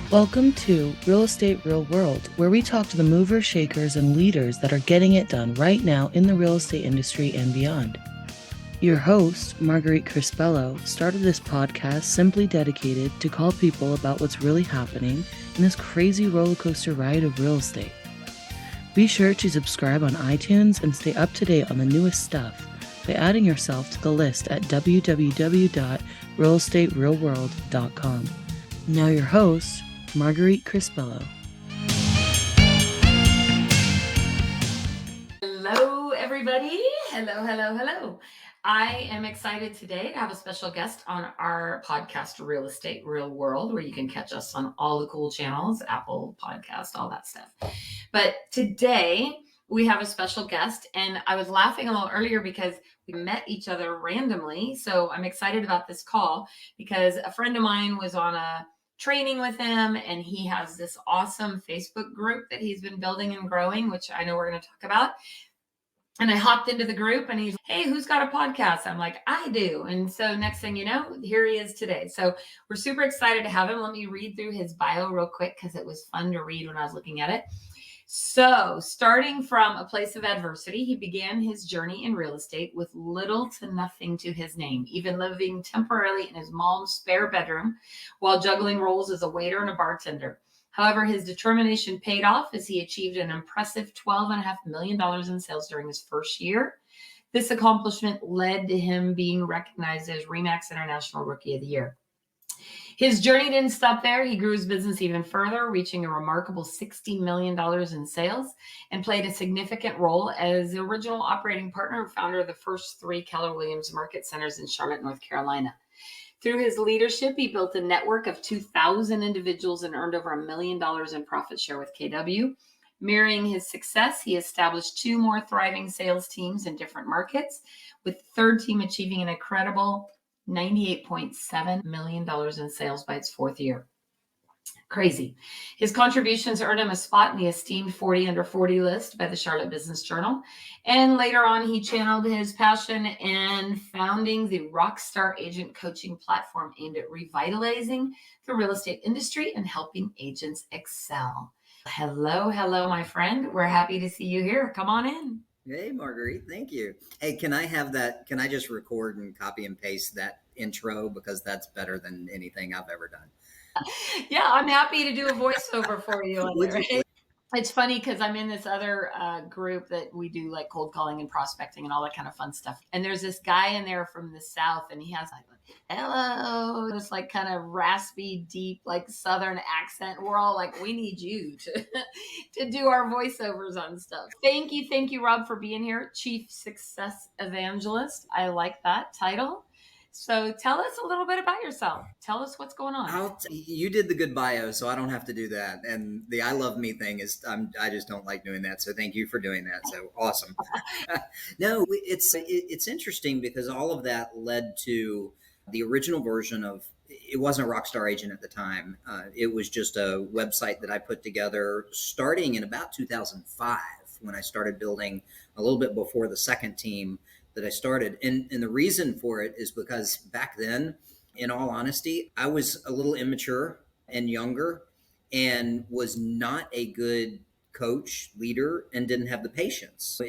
Welcome to Real Estate Real World, where we talk to the movers, shakers, and leaders that are getting it done right now in the real estate industry and beyond. Your host, Marguerite Crespillo, started this podcast simply dedicated to call people about what's really happening in this crazy roller coaster ride of real estate. Be sure to subscribe on iTunes and stay up to date on the newest stuff by adding yourself to the list at www.realestaterealworld.com. Now your host, Marguerite Crespillo. Hello, everybody. Hello. I am excited today to have a special guest on our podcast, Real Estate Real World, where you can catch us on all the cool channels, Apple Podcast, all that stuff. But today we have a special guest, and I was laughing a little earlier because we met each other randomly. So I'm excited about this call because a friend of mine was on a training with him, and he has this awesome Facebook group that he's been building and growing, which I know we're going to talk about. And I hopped into the group and he's, hey, who's got a podcast? I'm like, I do. And so next thing you know, here he is today. So we're super excited to have him. Let me read through his bio real quick because it was fun to read when I was looking at it. So starting from a place of adversity, he began his journey in real estate with little to nothing to his name, even living temporarily in his mom's spare bedroom while juggling roles as a waiter and a bartender. However, his determination paid off as he achieved an impressive $12.5 million in sales during his first year. This accomplishment led to him being recognized as RE/MAX International Rookie of the Year. His journey didn't stop there. He grew his business even further, reaching a remarkable $60 million in sales, and played a significant role as the original operating partner and founder of the first 3 Keller Williams Market Centers in Charlotte, North Carolina. Through his leadership, he built a network of 2,000 individuals and earned over $1 million in profit share with KW. Mirroring his success, he established 2 more thriving sales teams in different markets, with the third team achieving an incredible $98.7 million in sales by its 4th year. Crazy. His contributions earned him a spot in the esteemed 40 under 40 list by the Charlotte Business Journal. And later on, he channeled his passion in founding the Rockstar agent coaching platform aimed at revitalizing the real estate industry and helping agents excel. Hello, my friend. We're happy to see you here. Come on in. Hey, Marguerite. Thank you. Hey, can I have that? Can I just record and copy and paste that intro? Because that's better than anything I've ever done. Yeah, I'm happy to do a voiceover for you. It's funny because I'm in this other group that we do like cold calling and prospecting and all that kind of fun stuff. And there's this guy in there from the South, and he has like, hello, this like kind of raspy, deep, like Southern accent. We're all like, we need you to do our voiceovers on stuff. Thank you, Rob, for being here. Chief Success Evangelist. I like that title. So tell us a little bit about yourself. Tell us what's going on. You did the good bio, so I don't have to do that. And the I love me thing is I just don't like doing that. So thank you for doing that. So awesome. No, it's interesting because all of that led to the original version of, it wasn't a Rockstar agent at the time. It was just a website that I put together starting in about 2005 when I started building a little bit before the second team that I started. And the reason for it is because back then, in all honesty, I was a little immature and younger and was not a good coach, leader, and didn't have the patience.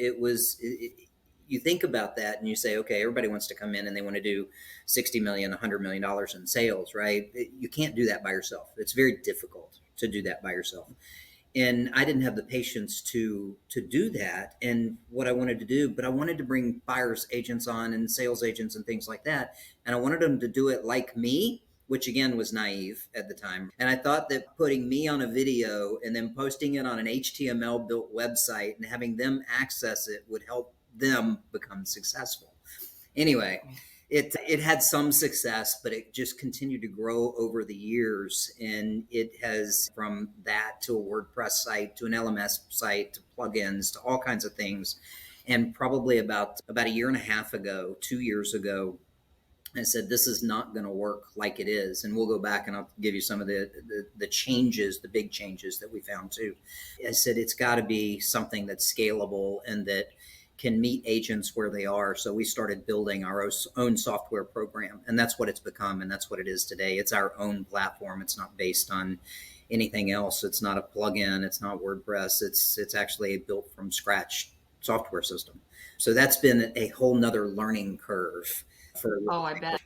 You think about that and you say, okay, everybody wants to come in and they want to do 60 million, $100 million in sales, right? You can't do that by yourself. It's very difficult to do that by yourself. And I didn't have the patience to do that. And what I wanted to do, but I wanted to bring buyers agents on and sales agents and things like that. And I wanted them to do it like me, which again was naive at the time. And I thought that putting me on a video and then posting it on an HTML built website and having them access it would help them become successful. Anyway, it had some success, but it just continued to grow over the years. And it has, from that to a WordPress site, to an LMS site, to plugins, to all kinds of things. And probably about a year and a half ago, 2 years ago, I said, this is not going to work like it is. And we'll go back and I'll give you some of the changes, the big changes that we found too. I said, it's got to be something that's scalable and that can meet agents where they are. So we started building our own software program, and that's what it's become. And that's what it is today. It's our own platform. It's not based on anything else. It's not a plugin. It's not WordPress. It's actually a built from scratch software system. So that's been a whole nother learning curve for. Oh, I bet.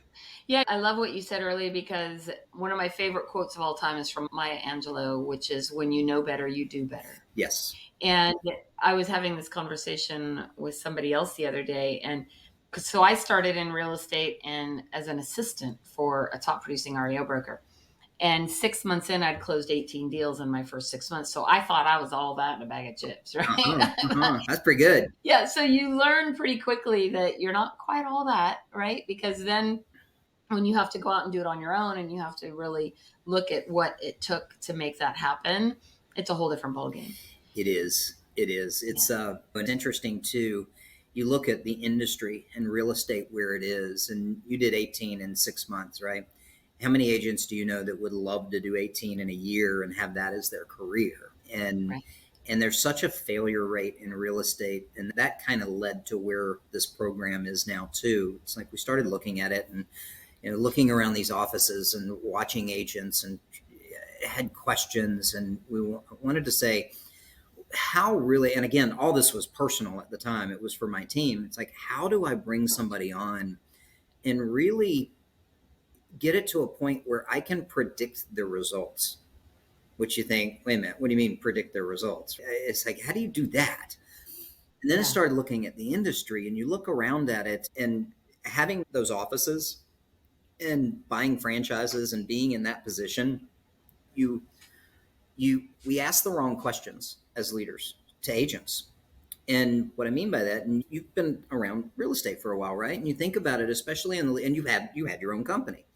Yeah, I love what you said earlier because one of my favorite quotes of all time is from Maya Angelou, which is when you know better, you do better. Yes. And I was having this conversation with somebody else the other day. And so I started in real estate and as an assistant for a top producing REO broker. And 6 months in, I'd closed 18 deals in my first 6 months. So I thought I was all that in a bag of chips, right? That's pretty good. Yeah. So you learn pretty quickly that you're not quite all that, right? Because then when you have to go out and do it on your own and you have to really look at what it took to make that happen, it's a whole different ballgame. It is. It is. It's interesting too. You look at the industry and real estate where it is, and you did 18 in 6 months, right? How many agents do you know that would love to do 18 in a year and have that as their career? And Right. and there's such a failure rate in real estate, and that kind of led to where this program is now too. It's like we started looking at it and looking around these offices and watching agents and had questions, and we wanted to say how really, and again, all this was personal at the time. It was for my team. It's like, how do I bring somebody on and really get it to a point where I can predict the results? Which you think, wait a minute, what do you mean predict their results? It's like, how do you do that? And then I started looking at the industry, and you look around at it, and having those offices and buying franchises and being in that position, you we ask the wrong questions as leaders to agents. And what I mean by that, and you've been around real estate for a while, right? And you think about it, especially and you had your own company.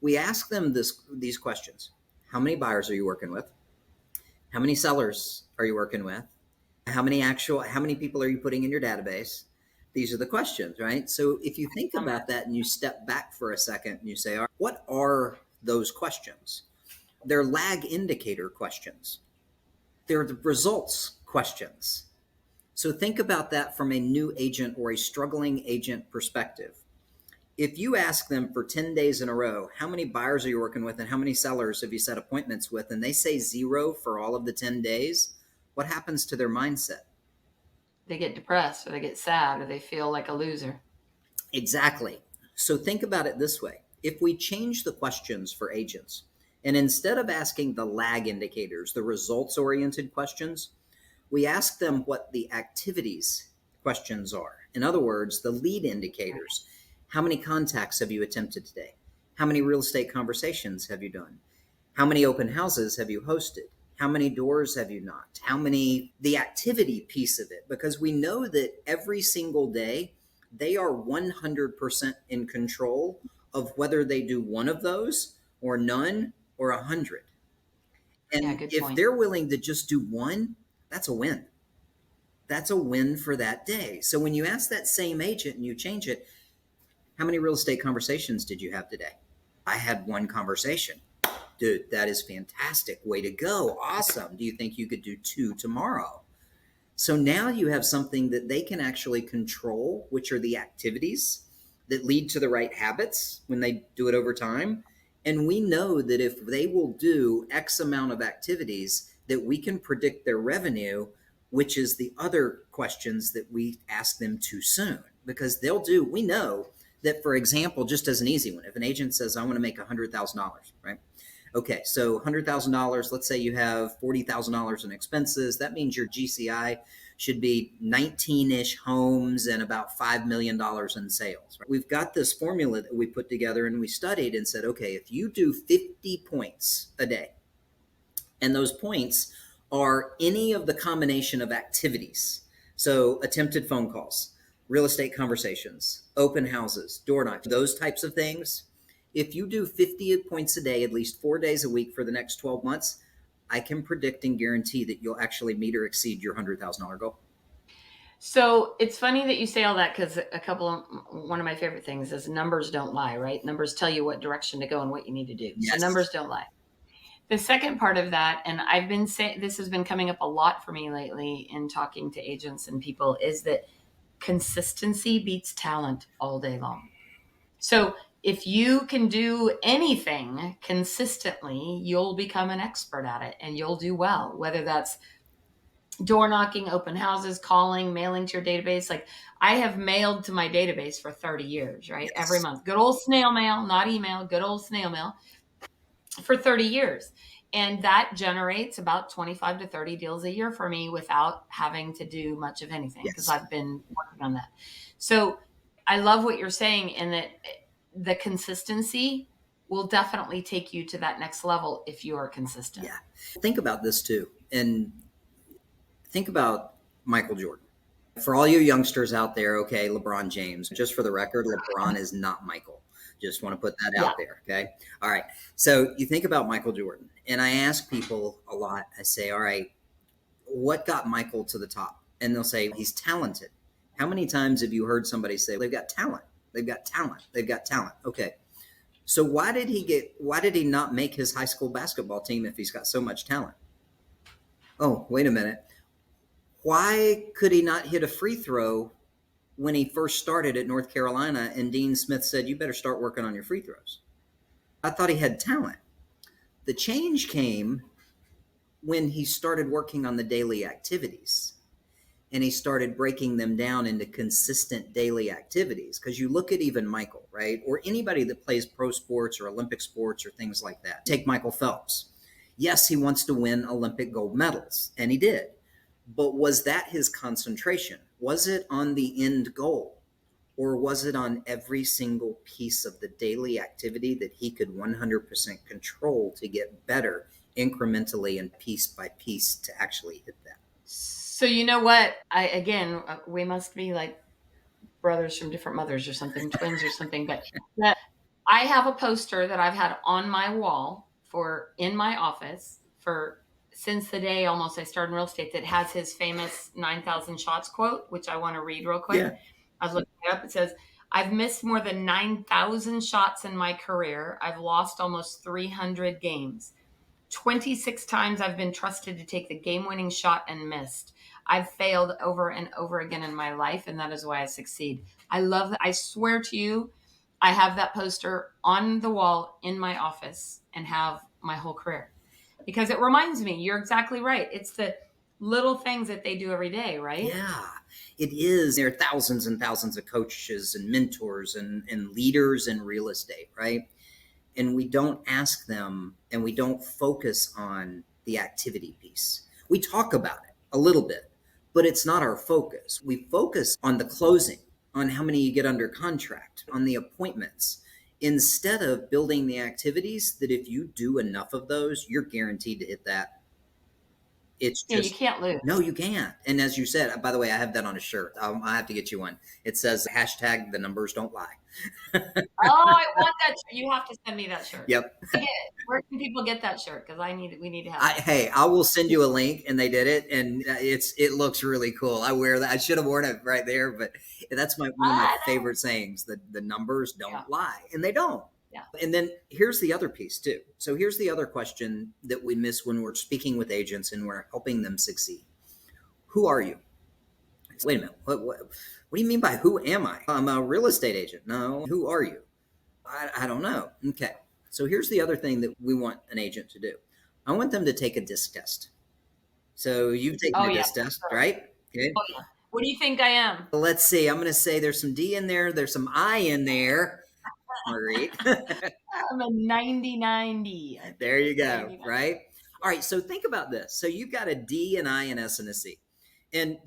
We ask them these questions: how many buyers are you working with? How many sellers are you working with? How many people are you putting in your database? These are the questions, right? So if you think about that and you step back for a second and you say, all right, what are those questions? They're lag indicator questions. They're the results questions. So think about that from a new agent or a struggling agent perspective. If you ask them for 10 days in a row, how many buyers are you working with and how many sellers have you set appointments with, and they say 0 for all of the 10 days, what happens to their mindset? They get depressed or they get sad or they feel like a loser. Exactly. So think about it this way. If we change the questions for agents, and instead of asking the lag indicators, the results oriented questions, we ask them what the activities questions are. In other words, the lead indicators. How many contacts have you attempted today? How many real estate conversations have you done? How many open houses have you hosted? How many doors have you knocked? The activity piece of it, because we know that every single day they are 100% in control of whether they do one of those or none or 100. And if they're willing to just do one, that's a win. That's a win for that day. So when you ask that same agent and you change it, how many real estate conversations did you have today? I had one conversation. Dude, that is fantastic. Way to go. Awesome. Do you think you could do 2 tomorrow? So now you have something that they can actually control, which are the activities that lead to the right habits when they do it over time. And we know that if they will do X amount of activities, that we can predict their revenue, which is the other questions that we ask them too soon. Because we know that, for example, just as an easy one, if an agent says, I want to make $100,000, right? Okay, so $100,000, let's say you have $40,000 in expenses. That means your GCI should be 19-ish homes and about $5 million in sales. Right? We've got this formula that we put together and we studied and said, okay, if you do 50 points a day, and those points are any of the combination of activities, so attempted phone calls, real estate conversations, open houses, door knocks, those types of things. If you do 50 points a day, at least 4 days a week for the next 12 months, I can predict and guarantee that you'll actually meet or exceed your $100,000 goal. So it's funny that you say all that because one of my favorite things is numbers don't lie, right? Numbers tell you what direction to go and what you need to do. So Yes. numbers don't lie. The second part of that, and I've been saying this has been coming up a lot for me lately in talking to agents and people, is that consistency beats talent all day long. So if you can do anything consistently, you'll become an expert at it and you'll do well, whether that's door knocking, open houses, calling, mailing to your database. Like I have mailed to my database for 30 years, right? Every Yes. month. Good old snail mail, not email, good old snail mail for 30 years. And that generates about 25 to 30 deals a year for me without having to do much of anything because Yes. I've been working on that. So I love what you're saying in that the consistency will definitely take you to that next level if you are consistent. Yeah. Think about this too. And think about Michael Jordan. For all you youngsters out there, okay, LeBron James, just for the record, LeBron is not Michael. Just want to put that Yeah. out there, okay? All right. So you think about Michael Jordan, and I ask people a lot, I say, all right, what got Michael to the top? And they'll say, he's talented. How many times have you heard somebody say, they've got talent? They've got talent. They've got talent. Okay. So why did he not make his high school basketball team if he's got so much talent? Oh, wait a minute. Why could he not hit a free throw when he first started at North Carolina and Dean Smith said, you better start working on your free throws? I thought he had talent. The change came when he started working on the daily activities and he started breaking them down into consistent daily activities. Because you look at even Michael, right? Or anybody that plays pro sports or Olympic sports or things like that. Take Michael Phelps. Yes, he wants to win Olympic gold medals, and he did. But was that his concentration? Was it on the end goal? Or was it on every single piece of the daily activity that he could 100% control to get better incrementally and piece by piece to actually hit that? So you know what? We must be like brothers from different mothers or something, twins or something. But that I have a poster that I've had on my wall for in my office for since the day almost I started in real estate that has his famous 9,000 shots quote, which I want to read real quick. Yeah. I was looking it up. It says, I've missed more than 9,000 shots in my career. I've lost almost 300 games. 26 times I've been trusted to take the game winning shot and missed. I've failed over and over again in my life, and that is why I succeed. I love that. I swear to you, I have that poster on the wall in my office and have my whole career because it reminds me, you're exactly right. It's the little things that they do every day, right? Yeah, it is. There are thousands and thousands of coaches and mentors and leaders in real estate, right? And we don't ask them and we don't focus on the activity piece. We talk about it a little bit, but it's not our focus. We focus on the closing, on how many you get under contract, on the appointments, instead of building the activities that if you do enough of those, you're guaranteed to hit that. It's Yeah, you just, can't lose. no, you can't. And as you said, by the way, I have that on a shirt. I have to get you one. It says hashtag the numbers don't lie. Oh, I want that shirt. You have to send me that shirt. Yep. Where can people get that shirt? Because we need to have it. Hey, I will send you a link, and they did it, and it looks really cool. I wear that. I should have worn it right there, but that's one of my favorite sayings. The numbers don't lie, and they don't. Yeah. And then here's the other piece too. So here's the other question that we miss when we're speaking with agents and we're helping them succeed. Who are you? Wait a minute. What do you mean by who am I? I'm a real estate agent. No. Who are you? I don't know. Okay. So here's the other thing that we want an agent to do. I want them to take a DISC test. So you've taken a DISC test, right? Okay. Oh, yeah. What do you think I am? Well, let's see. I'm going to say there's some D in there. There's some I in there. Marguerite. I'm a 90-90. There you go. 99. Right? All right. So think about this. So you've got a D, an I, an S, and a C. And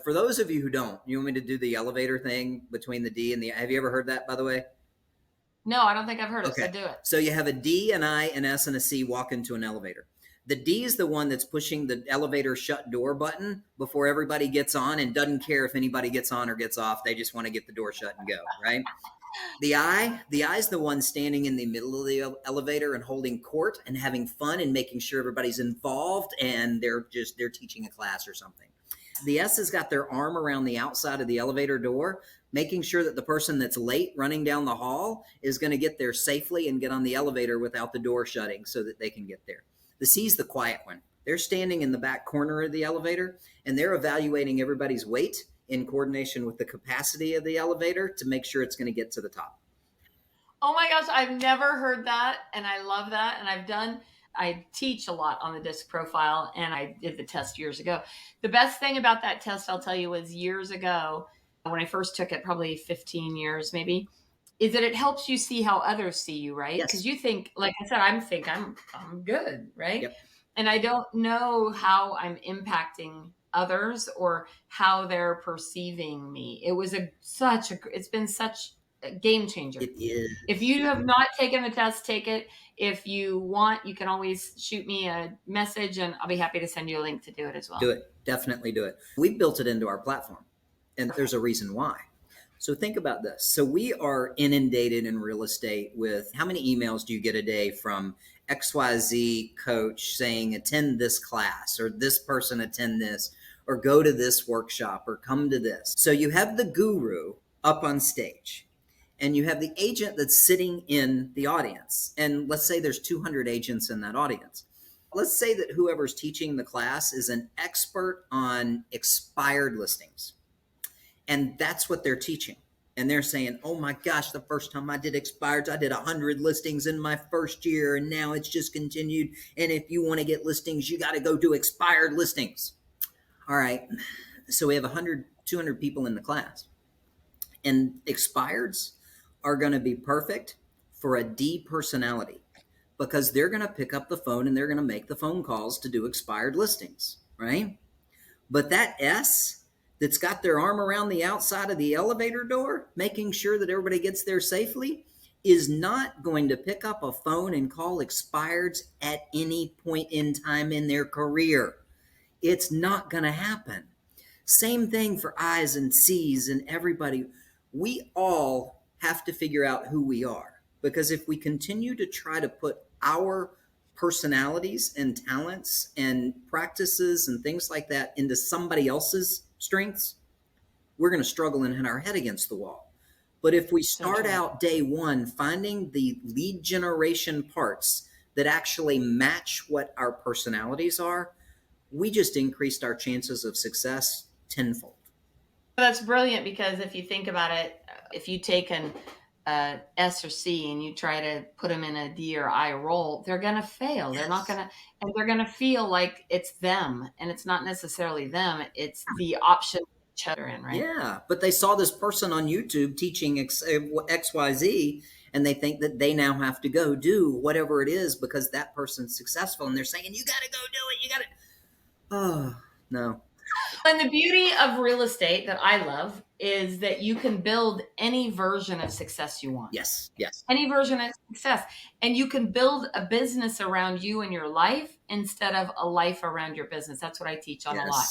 for those of you who don't, you want me to do the elevator thing between the D and the I? Have you ever heard that, by the way? No, I don't think I've heard it. So do it. So you have a D, an I, an S, and a C walk into an elevator. The D is the one that's pushing the elevator shut door button before everybody gets on and doesn't care if anybody gets on or gets off. They just want to get the door shut and go, right? The I is the one standing in the middle of the elevator and holding court and having fun and making sure everybody's involved and they're teaching a class or something. The S has got their arm around the outside of the elevator door, making sure that the person that's late running down the hall is going to get there safely and get on the elevator without the door shutting so that they can get there. The C is the quiet one. They're standing in the back corner of the elevator and they're evaluating everybody's weight in coordination with the capacity of the elevator to make sure it's going to get to the top. Oh my gosh, I've never heard that. And I love that. And I teach a lot on the disc profile and I did the test years ago. The best thing about that test, I'll tell you, was years ago when I first took it, probably 15 years maybe, is that it helps you see how others see you, right? Yes. Because you think, like I said, I'm good, right? Yep. And I don't know how I'm impacting others or how they're perceiving me. It's been such a game changer. It is. If you have not taken the test, take it. If you want, you can always shoot me a message and I'll be happy to send you a link to do it as well. Do it. Definitely do it. We've built it into our platform and there's a reason why. So think about this. So we are inundated in real estate with how many emails do you get a day from XYZ coach saying attend this class or this person attend this or go to this workshop or come to this. So you have the guru up on stage and you have the agent that's sitting in the audience. And let's say there's 200 agents in that audience. Let's say that whoever's teaching the class is an expert on expired listings. And that's what they're teaching. And they're saying, oh my gosh, the first time I did expireds, I did 100 listings in my first year. And now it's just continued. And if you want to get listings, you got to go do expired listings. All right. So we have 100, 200 people in the class. And expireds are going to be perfect for a D personality because they're going to pick up the phone and they're going to make the phone calls to do expired listings, right? But that S that's got their arm around the outside of the elevator door, making sure that everybody gets there safely, is not going to pick up a phone and call expireds at any point in time in their career. It's not going to happen. Same thing for I's and C's and everybody. We all have to figure out who we are, because if we continue to try to put our personalities and talents and practices and things like that into somebody else's strengths, we're going to struggle and hit our head against the wall. But if we start out day one finding the lead generation parts that actually match what our personalities are, we just increased our chances of success tenfold. That's brilliant, because if you think about it, if you take an S or C and you try to put them in a D or I role, they're going to fail. They're not going to, and they're going to feel like it's them, and it's not necessarily them. It's the option they're in, right? Yeah, but they saw this person on YouTube teaching XYZ, and they think that they now have to go do whatever it is because that person's successful, and they're saying, you got to go do it. You got to. Oh, no. And the beauty of real estate that I love is that you can build any version of success you want. Yes, yes. Any version of success. And you can build a business around you and your life instead of a life around your business. That's what I teach on a lot.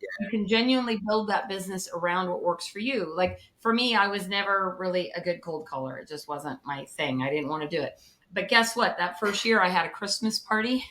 Yeah. You can genuinely build that business around what works for you. Like for me, I was never really a good cold caller. It just wasn't my thing. I didn't want to do it. But guess what? That first year I had a Christmas party.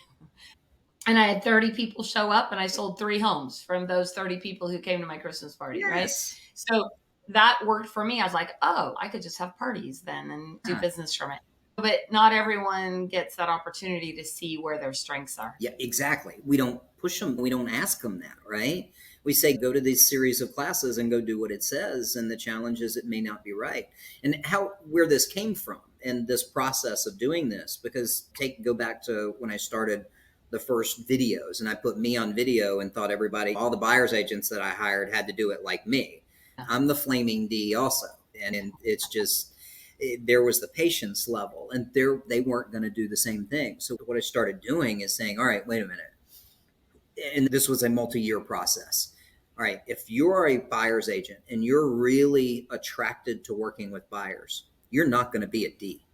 And I had 30 people show up and I sold 3 homes from those 30 people who came to my Christmas party, yes. Right? So that worked for me. I was like, oh, I could just have parties then and do business from it. But not everyone gets that opportunity to see where their strengths are. Yeah, exactly. We don't push them. We don't ask them that, right? We say, go to this series of classes and go do what it says. And the challenge is it may not be right. And where this came from and this process of doing this, because go back to when I started the first videos and I put me on video and thought all the buyer's agents that I hired had to do it like me. I'm the flaming D also. And it's just, there was the patience level and they weren't going to do the same thing. So what I started doing is saying, all right, wait a minute. And this was a multi-year process. All right. If you're a buyer's agent and you're really attracted to working with buyers, you're not going to be a D.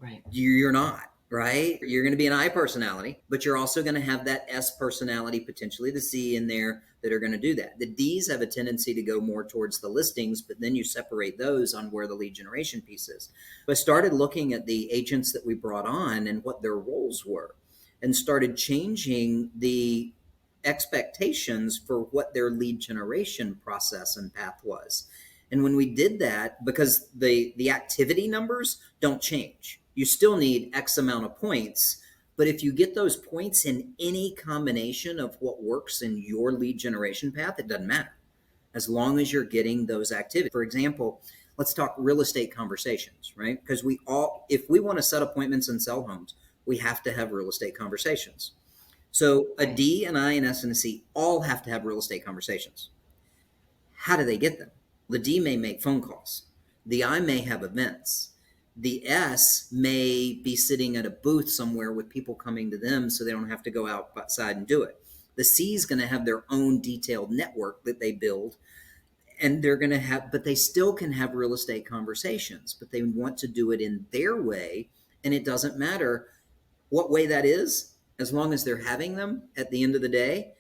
Right. You're not. Right? You're going to be an I personality, but you're also going to have that S personality, potentially the C in there, that are going to do that. The Ds have a tendency to go more towards the listings, but then you separate those on where the lead generation piece is. So I started looking at the agents that we brought on and what their roles were and started changing the expectations for what their lead generation process and path was. And when we did that, because the activity numbers don't change, you still need X amount of points. But if you get those points in any combination of what works in your lead generation path, it doesn't matter, as long as you're getting those activities. For example, let's talk real estate conversations, right? Because if we want to set appointments and sell homes, we have to have real estate conversations. So a D, an I, an S, and a C all have to have real estate conversations. How do they get them? The D may make phone calls. The I may have events. The S may be sitting at a booth somewhere with people coming to them so they don't have to go outside and do it. The C is going to have their own detailed network that they build, and they're going to have, but they still can have real estate conversations, but they want to do it in their way. And it doesn't matter what way that is, as long as they're having them at the end of the day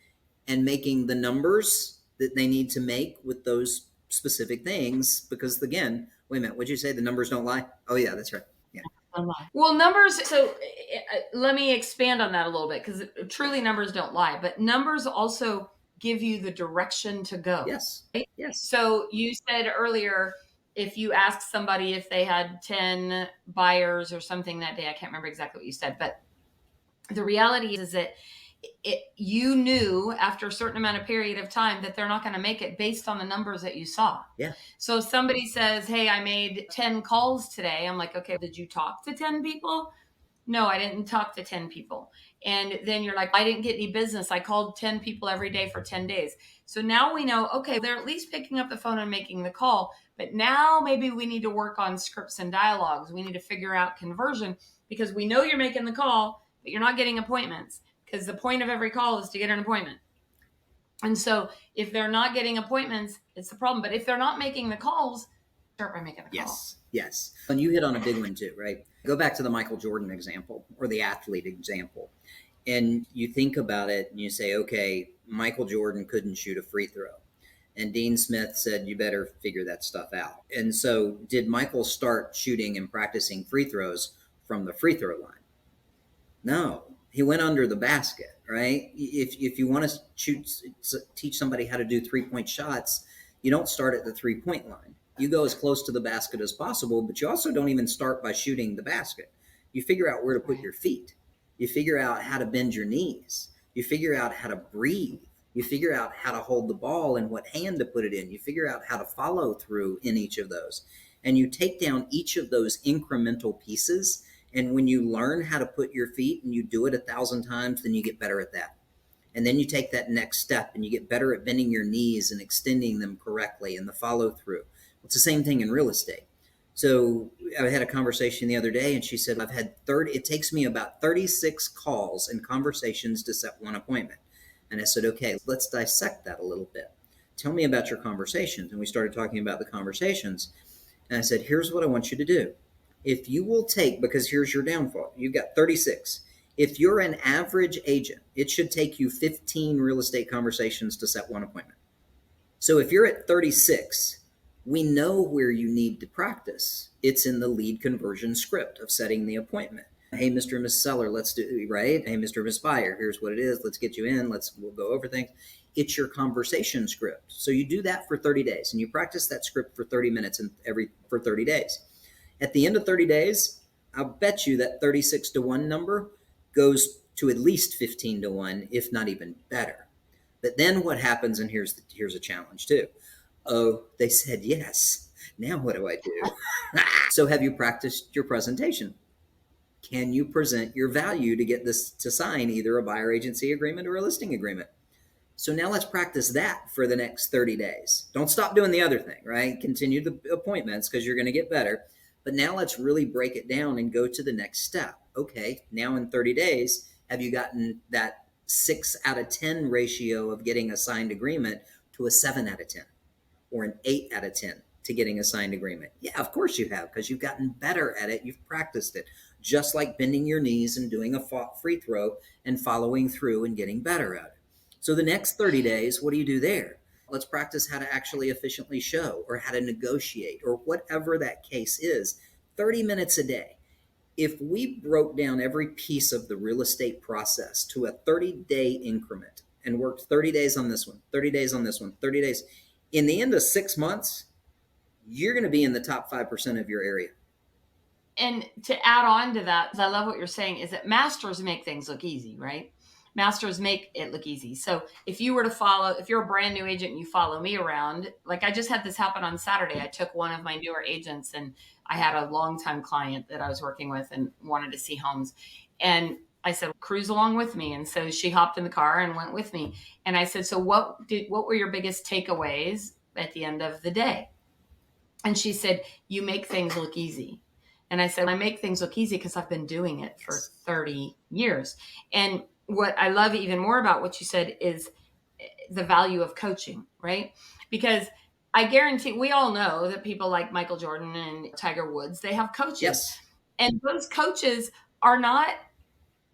and making the numbers that they need to make with those specific things. Because again, wait a minute, what'd you say? The numbers don't lie? Oh yeah, that's right. Yeah. Well, numbers, so let me expand on that a little bit, because truly numbers don't lie, but numbers also give you the direction to go. Yes. Right? Yes. So you said earlier, if you ask somebody if they had 10 buyers or something that day, I can't remember exactly what you said, but the reality is that you knew after a certain amount of period of time that they're not going to make it based on the numbers that you saw. Yeah. So if somebody says, hey, I made 10 calls today, I'm like, okay, did you talk to 10 people? No, I didn't talk to 10 people. And then you're like, I didn't get any business. I called 10 people every day for 10 days. So now we know, okay, they're at least picking up the phone and making the call. But now maybe we need to work on scripts and dialogues. We need to figure out conversion, because we know you're making the call, but you're not getting appointments, because the point of every call is to get an appointment. And so if they're not getting appointments, it's the problem. But if they're not making the calls, start by making the call. Yes. Yes. And you hit on a big one too, right? Go back to the Michael Jordan example or the athlete example. And you think about it and you say, okay, Michael Jordan couldn't shoot a free throw. And Dean Smith said, you better figure that stuff out. And so did Michael start shooting and practicing free throws from the free throw line? No, he went under the basket, right? If you want to teach somebody how to do 3-point shots, you don't start at the 3-point line. You go as close to the basket as possible, but you also don't even start by shooting the basket. You figure out where to put your feet. You figure out how to bend your knees. You figure out how to breathe. You figure out how to hold the ball and what hand to put it in. You figure out how to follow through in each of those. And you take down each of those incremental pieces. And when you learn how to put your feet and you do it 1,000 times, then you get better at that. And then you take that next step and you get better at bending your knees and extending them correctly and the follow through. It's the same thing in real estate. So I had a conversation the other day and she said, it takes me about 36 calls and conversations to set one appointment. And I said, okay, let's dissect that a little bit. Tell me about your conversations. And we started talking about the conversations. And I said, here's what I want you to do. If you will take, because here's your downfall, you've got 36. If you're an average agent, it should take you 15 real estate conversations to set one appointment. So if you're at 36, we know where you need to practice. It's in the lead conversion script of setting the appointment. Hey, Mr. and Miss Seller, let's do, right? Hey, Mr. and Miss Buyer, here's what it is. Let's get you in. We'll go over things. It's your conversation script. So you do that for 30 days and you practice that script for 30 minutes for 30 days. At the end of 30 days, I'll bet you that 36 to 1 number goes to at least 15 to 1, if not even better. But then what happens, and here's a challenge too. Oh, they said yes. Now what do I do? So have you practiced your presentation? Can you present your value to get this to sign either a buyer agency agreement or a listing agreement? So now let's practice that for the next 30 days. Don't stop doing the other thing, right? Continue the appointments because you're going to get better. But now let's really break it down and go to the next step. Okay, now in 30 days, have you gotten that 6 out of 10 ratio of getting a signed agreement to a 7 out of 10 or an 8 out of 10 to getting a signed agreement? Yeah, of course you have, because you've gotten better at it. You've practiced it, just like bending your knees and doing a free throw and following through and getting better at it. So the next 30 days, what do you do there? Let's practice how to actually efficiently show or how to negotiate or whatever that case is. 30 minutes a day. If we broke down every piece of the real estate process to a 30-day increment, and worked 30 days on this one, 30 days on this one, 30 days. In the end of 6 months, you're going to be in the top 5% of your area. And to add on to that, I love what you're saying, is that masters make things look easy, right? Masters make it look easy. So if you were to follow, if you're a brand new agent and you follow me around, like I just had this happen on Saturday. I took one of my newer agents and I had a longtime client that I was working with and wanted to see homes. And I said, cruise along with me. And so she hopped in the car and went with me. And I said, so what were your biggest takeaways at the end of the day? And she said, you make things look easy. And I said, I make things look easy because I've been doing it for 30 years. And what I love even more about what you said is the value of coaching, right? Because I guarantee we all know that people like Michael Jordan and Tiger Woods, they have coaches. Yes. And those coaches are not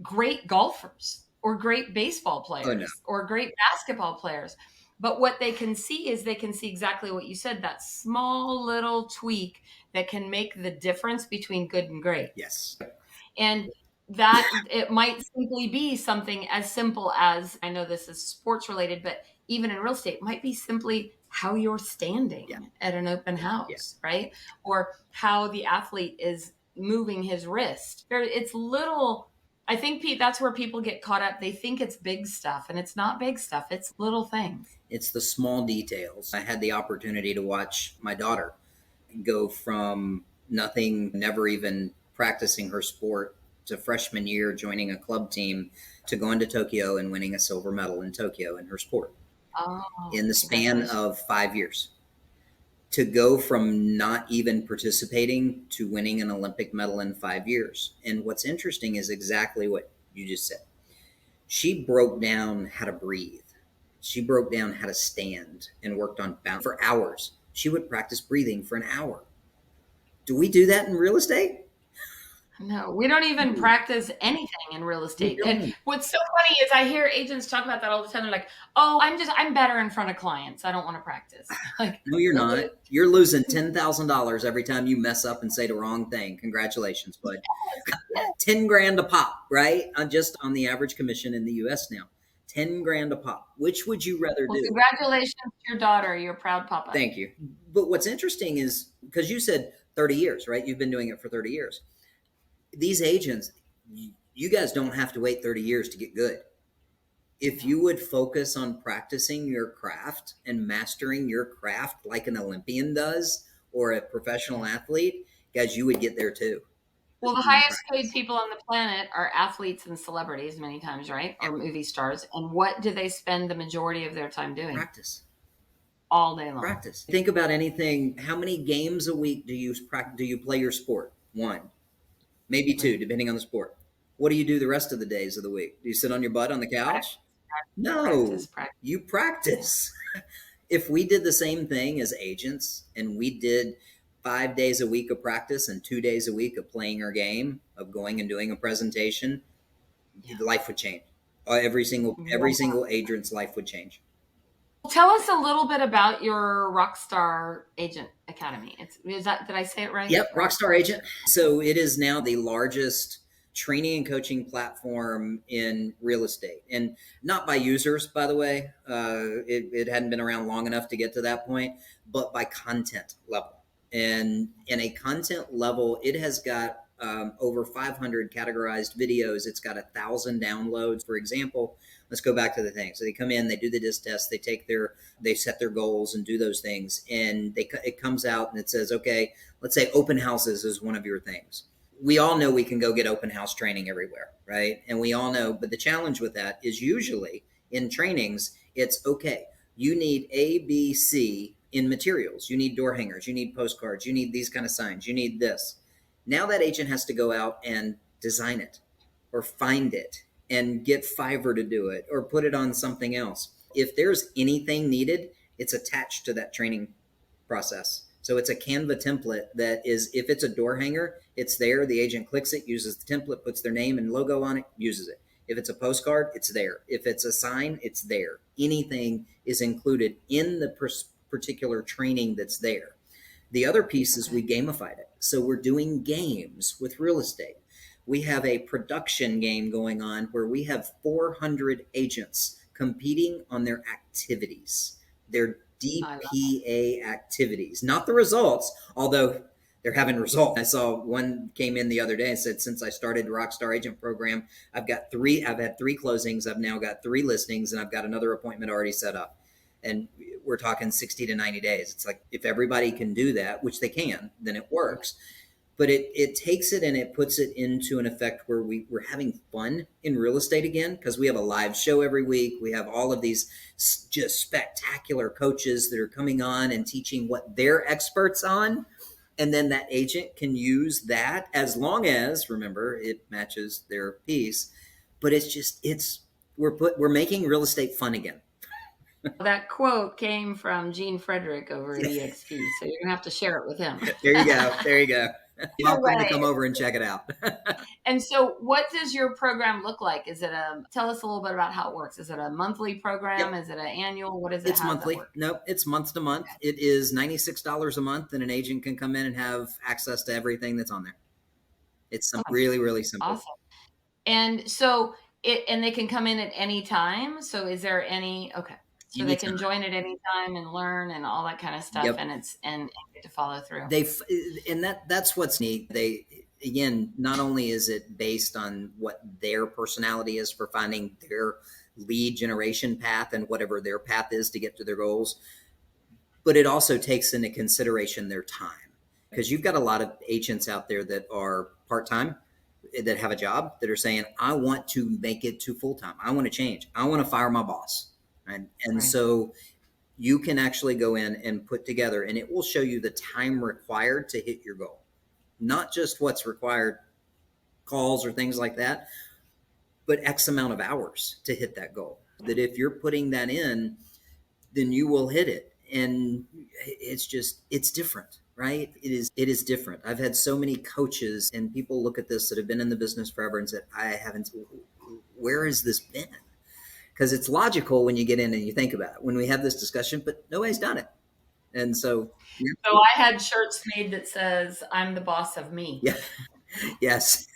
great golfers or great baseball players or great basketball players. But what they can see is they can see exactly what you said, that small little tweak that can make the difference between good and great. Yes. And that it might simply be something as simple as, I know this is sports related, but even in real estate, it might be simply how you're standing at an open house, right? Or how the athlete is moving his wrist. It's little, I think, Pete, that's where people get caught up. They think it's big stuff, and it's not big stuff. It's little things. It's the small details. I had the opportunity to watch my daughter go from nothing, never even practicing her sport, to freshman year joining a club team, to going to Tokyo and winning a silver medal in Tokyo in her sport. In the span of 5 years. To go from not even participating to winning an Olympic medal in 5 years. And what's interesting is exactly what you just said. She broke down how to breathe. She broke down how to stand and worked on balance for hours. She would practice breathing for an hour. Do we do that in real estate? No, we don't even practice anything in real estate. And what's so funny is I hear agents talk about that all the time. They're like, oh, I'm better in front of clients. I don't want to practice. Like, no, you're not. You're losing $10,000 every time you mess up and say the wrong thing. Congratulations, bud. 10 grand a pop, right? Just on the average commission in the US now. 10 grand a pop. Which would you rather do? Congratulations to your daughter. You're a proud papa. Thank you. But what's interesting is, because you said 30 years, right? You've been doing it for 30 years. These agents, you guys don't have to wait 30 years to get good. If you would focus on practicing your craft and mastering your craft like an Olympian does, or a professional athlete, guys, you would get there too. Well, the highest paid people on the planet are athletes and celebrities many times, right? Or movie stars. And what do they spend the majority of their time doing? Practice. All day long. Practice. Think about anything. How many games a week do you play your sport? 1, maybe 2, depending on the sport. What do you do the rest of the days of the week? Do you sit on your butt on the couch? No, you practice. If we did the same thing as agents and we did 5 days a week of practice and 2 days a week of playing our game, of going and doing a presentation, life would change. Every single agent's life would change. Tell us a little bit about your Rockstar Agent Academy. Did I say it right? Yep, Rockstar Agent. So it is now the largest training and coaching platform in real estate, and not by users, by the way. It hadn't been around long enough to get to that point, but by content level. And in a content level, it has got over 500 categorized videos. It's got 1,000 downloads. For example, let's go back to the thing. So they come in, they do the disc test, they set their goals and do those things. And it comes out and it says, okay, let's say open houses is one of your things. We all know we can go get open house training everywhere, right? And we all know, but the challenge with that is usually in trainings, it's okay, you need A, B, C in materials. You need door hangers, you need postcards, you need these kind of signs, you need this. Now that agent has to go out and design it or find it and get Fiverr to do it or put it on something else. If there's anything needed, it's attached to that training process. So it's a Canva template that is, if it's a door hanger, it's there. The agent clicks it, uses the template, puts their name and logo on it, uses it. If it's a postcard, it's there. If it's a sign, it's there. Anything is included in the particular training that's there. The other piece is we gamified it. So we're doing games with real estate. We have a production game going on where we have 400 agents competing on their activities, their I love DPA activities, not the results, although they're having results. I saw one came in the other day and said, since I started Rockstar Agent Program, I've had 3 closings. I've now got 3 listings, and I've got another appointment already set up. And we're talking 60 to 90 days. It's like, if everybody can do that, which they can, then it works. But it takes it and it puts it into an effect where we're having fun in real estate again, because we have a live show every week. We have all of these just spectacular coaches that are coming on and teaching what they're experts on. And then that agent can use that, as long as, remember, it matches their piece. But we're making real estate fun again. that quote came from Gene Frederick over at EXP, so you're gonna have to share it with him. There you go. Welcome to come over and check it out. And so what does your program look like? Tell us a little bit about how it works. Is it a monthly program? Yep. Is it an annual? What is it? It's monthly. Nope, it's month to month. Okay. It is $96 a month, and an agent can come in and have access to everything that's on there. It's really, really simple. Awesome. And so and they can come in at any time. So is there any, so they can join at any time and learn and all that kind of stuff. Yep. And get to follow through. That's what's neat. Again, not only is it based on what their personality is for finding their lead generation path and whatever their path is to get to their goals, but it also takes into consideration their time. Because you've got a lot of agents out there that are part-time, that have a job, that are saying, I want to make it to full-time. I want to change. I want to fire my boss. And so you can actually go in and put together, and it will show you the time required to hit your goal. Not just what's required, calls or things like that, but X amount of hours to hit that goal. That if you're putting that in, then you will hit it. And it's different, right? It is different. I've had so many coaches and people look at this that have been in the business forever and said, where has this been? Because it's logical when you get in and you think about it, when we have this discussion, but nobody's done it. And so. Yeah. So I had shirts made that says, I'm the boss of me. Yeah. Yes.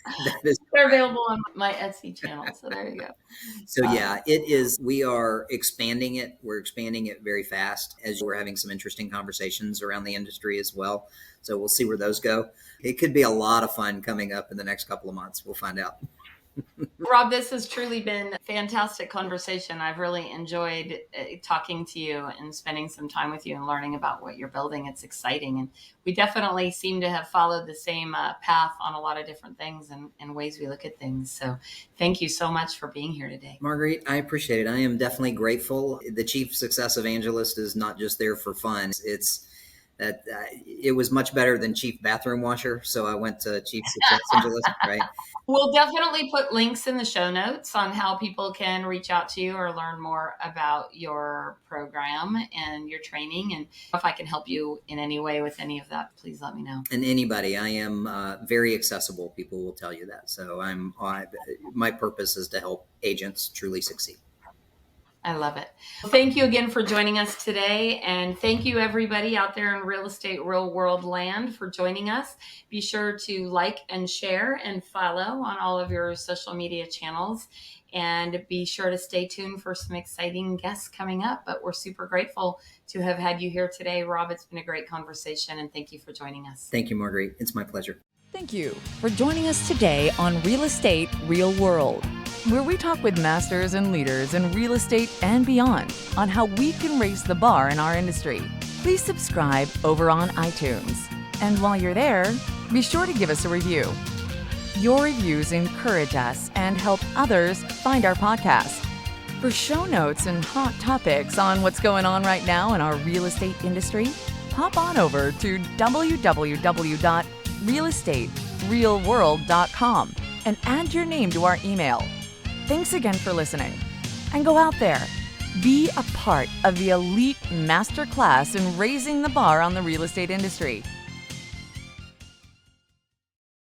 They're available on my Etsy channel. So there you go. So yeah, it is. We are expanding it. We're expanding it very fast, as we're having some interesting conversations around the industry as well. So we'll see where those go. It could be a lot of fun coming up in the next couple of months. We'll find out. Rob, this has truly been a fantastic conversation. I've really enjoyed talking to you and spending some time with you and learning about what you're building. It's exciting. And we definitely seem to have followed the same path on a lot of different things and ways we look at things. So thank you so much for being here today. Marguerite, I appreciate it. I am definitely grateful. The Chief Success Evangelist is not just there for fun. It was much better than Chief Bathroom Washer. So I went to Chief Success Evangelist, right? We'll definitely put links in the show notes on how people can reach out to you or learn more about your program and your training. And if I can help you in any way with any of that, please let me know. And anybody, I am very accessible. People will tell you that. So my purpose is to help agents truly succeed. I love it. Thank you again for joining us today. And thank you everybody out there in real estate, real world land for joining us. Be sure to like and share and follow on all of your social media channels. And be sure to stay tuned for some exciting guests coming up. But we're super grateful to have had you here today. Rob, it's been a great conversation. And thank you for joining us. Thank you, Marguerite. It's my pleasure. Thank you for joining us today on Real Estate Real World, where we talk with masters and leaders in real estate and beyond on how we can raise the bar in our industry. Please subscribe over on iTunes. And while you're there, be sure to give us a review. Your reviews encourage us and help others find our podcast. For show notes and hot topics on what's going on right now in our real estate industry, hop on over to www.realestaterealworld.com and add your name to our email. Thanks again for listening. And go out there, be a part of the elite masterclass in raising the bar on the real estate industry.